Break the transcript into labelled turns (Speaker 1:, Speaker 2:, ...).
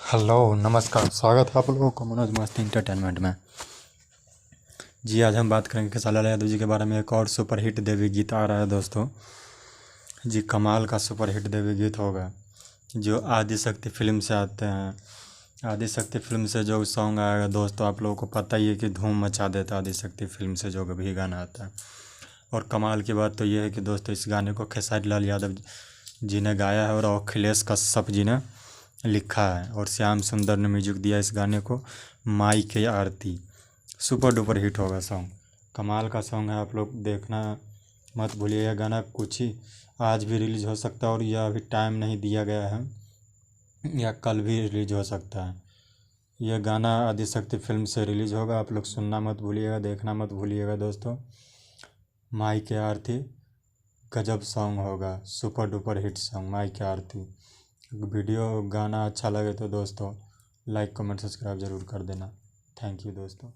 Speaker 1: Hello नमस्कार, स्वागत है आप लोगों को मनोज मस्ती इंटरटेनमेंट में। जी आज हम बात करेंगे खेसारी लाल यादव जी के बारे में। एक और सुपरहिट देवी गीत आ रहा है दोस्तों जी, कमाल का सुपरहिट देवी गीत होगा जो आदिशक्ति फिल्म से आते हैं। आदिशक्ति फिल्म से जो सॉन्ग आएगा दोस्तों, आप लोगों को पता ही है कि धूम मचा देता है आदिशक्ति फिल्म से जो भी गाना आता है। और कमाल की बात तो ये है कि दोस्तों इस गाने को खेसारी लाल यादव जी ने गाया है और अखिलेश कश्यप जी ने लिखा है और श्याम सुंदर ने म्यूजिक दिया इस गाने को। माई के आरती सुपर डुपर हिट होगा सॉन्ग, कमाल का सॉन्ग है। आप लोग देखना मत भूलिए। यह गाना कुछ ही आज भी रिलीज हो सकता है और यह अभी टाइम नहीं दिया गया है, या कल भी रिलीज हो सकता है। यह गाना आदिशक्ति फिल्म से रिलीज होगा, आप लोग सुनना मत भूलिएगा, देखना मत भूलिएगा दोस्तों। माई के आरती गजब सॉन्ग होगा, सुपर डुपर हिट सॉन्ग माई के आरती। वीडियो गाना अच्छा लगे तो दोस्तों लाइक कमेंट सब्सक्राइब ज़रूर कर देना। थैंक यू दोस्तों।